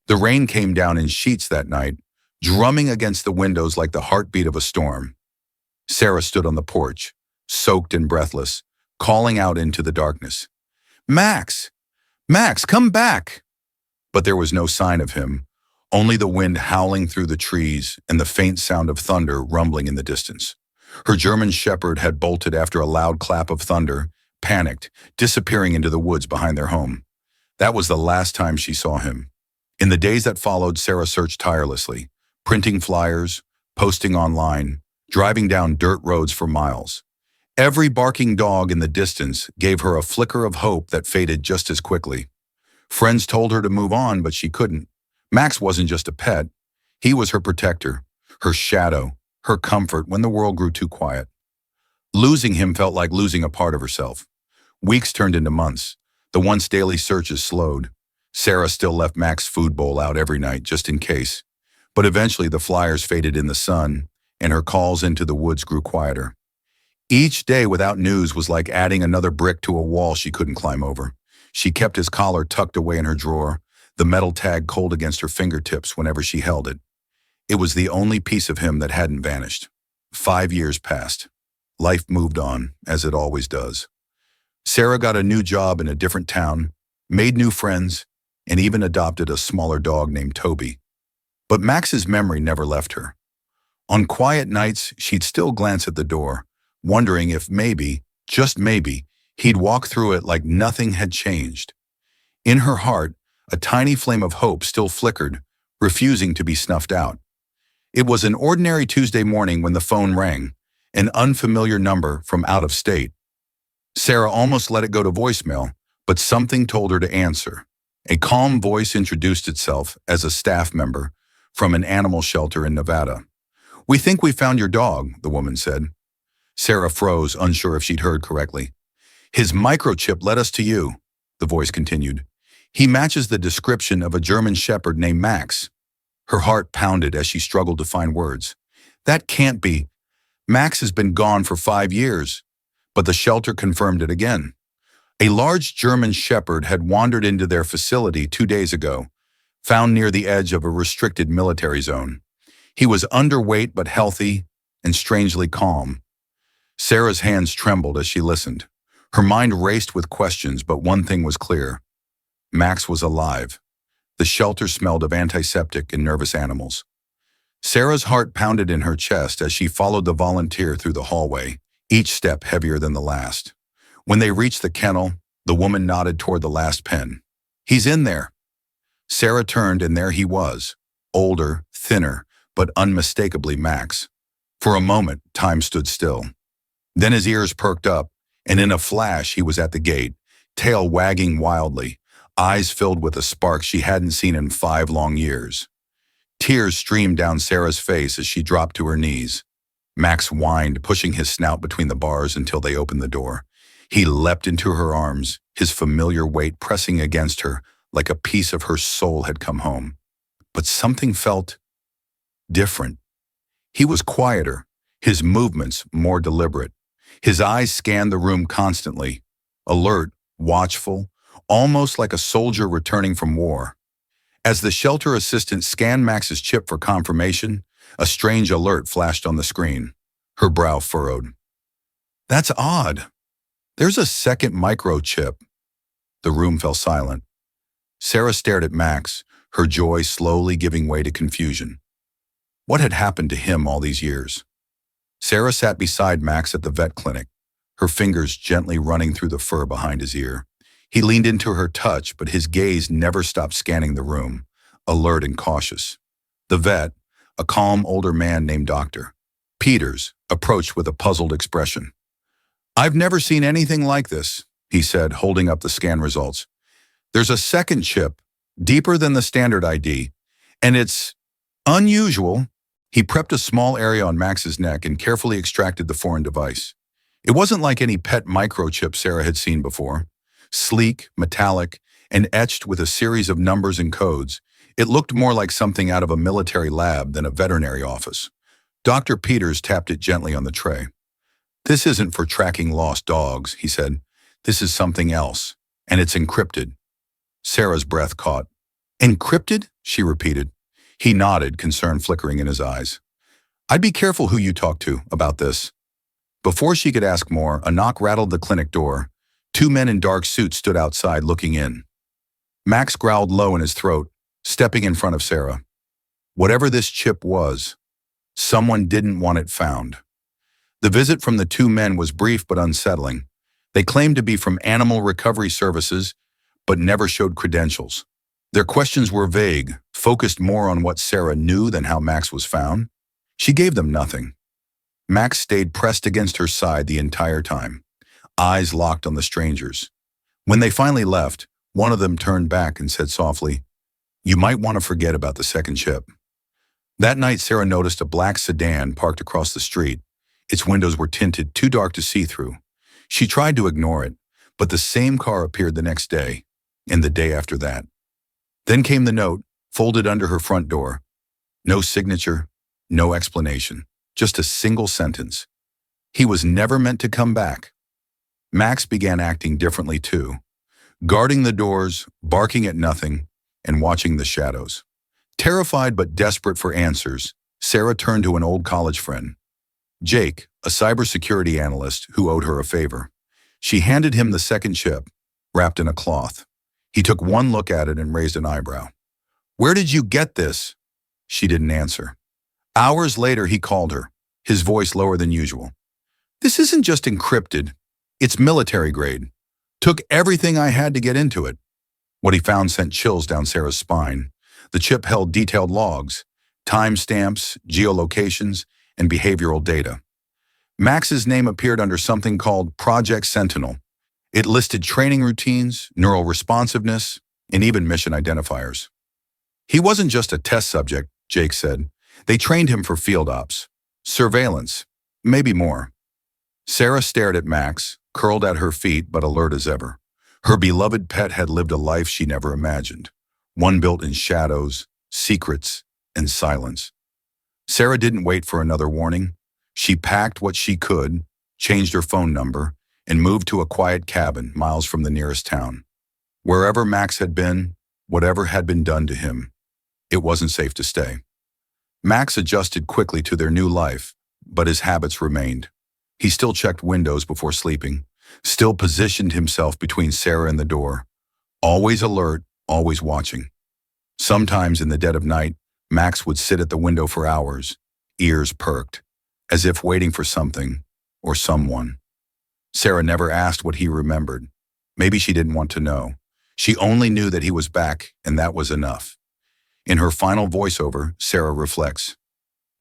The rain came down in sheets that night, drumming against the windows like the heartbeat of a storm. Sarah stood on the porch, soaked and breathless, calling out into the darkness. "Max! Max, come back!" But there was no sign of him, only the wind howling through the trees and the faint sound of thunder rumbling in the distance. Her German shepherd had bolted after a loud clap of thunder, panicked, disappearing into the woods behind their home. That was the last time she saw him. In the days that followed, Sarah searched tirelessly, printing flyers, posting online, driving down dirt roads for miles. Every barking dog in the distance gave her a flicker of hope that faded just as quickly. Friends told her to move on, but she couldn't. Max wasn't just a pet. He was her protector, her shadow, her comfort when the world grew too quiet. Losing him felt like losing a part of herself. Weeks turned into months. The once daily searches slowed. Sarah still left Max's food bowl out every night, just in case. But eventually the flyers faded in the sun, and her calls into the woods grew quieter. Each day without news was like adding another brick to a wall she couldn't climb over. She kept his collar tucked away in her drawer, the metal tag cold against her fingertips whenever she held it. It was the only piece of him that hadn't vanished. 5 years passed. Life moved on, as it always does. Sarah got a new job in a different town, made new friends, and even adopted a smaller dog named Toby. But Max's memory never left her. On quiet nights, she'd still glance at the door, wondering if maybe, just maybe, he'd walk through it like nothing had changed. In her heart, a tiny flame of hope still flickered, refusing to be snuffed out. It was an ordinary Tuesday morning when the phone rang, an unfamiliar number from out of state. Sarah almost let it go to voicemail, but something told her to answer. A calm voice introduced itself as a staff member from an animal shelter in Nevada. "We think we found your dog," the woman said. Sarah froze, unsure if she'd heard correctly. "His microchip led us to you," the voice continued. "He matches the description of a German shepherd named Max." Her heart pounded as she struggled to find words. "That can't be. Max has been gone for 5 years." But the shelter confirmed it again. A large German shepherd had wandered into their facility 2 days ago, found near the edge of a restricted military zone. He was underweight but healthy and strangely calm. Sarah's hands trembled as she listened. Her mind raced with questions, but one thing was clear. Max was alive. The shelter smelled of antiseptic and nervous animals. Sarah's heart pounded in her chest as she followed the volunteer through the hallway, each step heavier than the last. When they reached the kennel, the woman nodded toward the last pen. "He's in there." Sarah turned, and there he was, older, thinner, but unmistakably Max. For a moment, time stood still. Then his ears perked up, and in a flash he was at the gate, tail wagging wildly, eyes filled with a spark she hadn't seen in 5 long years. Tears streamed down Sarah's face as she dropped to her knees. Max whined, pushing his snout between the bars until they opened the door. He leapt into her arms, his familiar weight pressing against her like a piece of her soul had come home. But something felt different. He was quieter, his movements more deliberate. His eyes scanned the room constantly, alert, watchful, almost like a soldier returning from war. As the shelter assistant scanned Max's chip for confirmation, a strange alert flashed on the screen. Her brow furrowed. "That's odd. There's a second microchip." The room fell silent. Sarah stared at Max, her joy slowly giving way to confusion. What had happened to him all these years? Sarah sat beside Max at the vet clinic, her fingers gently running through the fur behind his ear. He leaned into her touch, but his gaze never stopped scanning the room, alert and cautious. The vet, a calm older man named Dr. Peters, approached with a puzzled expression. "I've never seen anything like this," he said, holding up the scan results. "There's a second chip, deeper than the standard ID, and it's unusual." He prepped a small area on Max's neck and carefully extracted the foreign device. It wasn't like any pet microchip Sarah had seen before. Sleek, metallic, and etched with a series of numbers and codes, it looked more like something out of a military lab than a veterinary office. Dr. Peters tapped it gently on the tray. "This isn't for tracking lost dogs," he said. "This is something else, and it's encrypted." Sarah's breath caught. "Encrypted?" she repeated. He nodded, concern flickering in his eyes. I'd be careful who you talk to about this. Before she could ask more, a knock rattled the clinic door. Two men in dark suits stood outside looking in. Max growled low in his throat, stepping in front of Sarah. Whatever this chip was, someone didn't want it found. The visit from the two men was brief but unsettling. They claimed to be from Animal Recovery Services, but never showed credentials. Their questions were vague, focused more on what Sarah knew than how Max was found. She gave them nothing. Max stayed pressed against her side the entire time, eyes locked on the strangers. When they finally left, one of them turned back and said softly, "You might want to forget about the second chip." That night, Sarah noticed a black sedan parked across the street. Its windows were tinted, too dark to see through. She tried to ignore it, but the same car appeared the next day, and the day after that. Then came the note, folded under her front door. No signature, no explanation, just a single sentence. He was never meant to come back. Max began acting differently too, guarding the doors, barking at nothing, and watching the shadows. Terrified but desperate for answers, Sarah turned to an old college friend, Jake, a cybersecurity analyst who owed her a favor. She handed him the second chip, wrapped in a cloth. He took one look at it and raised an eyebrow. "Where did you get this?" She didn't answer. Hours later, he called her, his voice lower than usual. "This isn't just encrypted. It's military grade. Took everything I had to get into it." What he found sent chills down Sarah's spine. The chip held detailed logs, timestamps, geolocations, and behavioral data. Max's name appeared under something called Project Sentinel. It listed training routines, neural responsiveness, and even mission identifiers. He wasn't just a test subject, Jake said. They trained him for field ops, surveillance, maybe more. Sarah stared at Max, curled at her feet but alert as ever. Her beloved pet had lived a life she never imagined, one built in shadows, secrets, and silence. Sarah didn't wait for another warning. She packed what she could, changed her phone number, and moved to a quiet cabin miles from the nearest town. Wherever Max had been, whatever had been done to him, it wasn't safe to stay. Max adjusted quickly to their new life, but his habits remained. He still checked windows before sleeping, still positioned himself between Sarah and the door, always alert, always watching. Sometimes in the dead of night, Max would sit at the window for hours, ears perked, as if waiting for something or someone. Sarah never asked what he remembered. Maybe she didn't want to know. She only knew that he was back, and that was enough. In her final voiceover, Sarah reflects,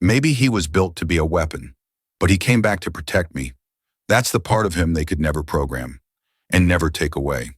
"Maybe he was built to be a weapon, but he came back to protect me. That's the part of him they could never program and never take away."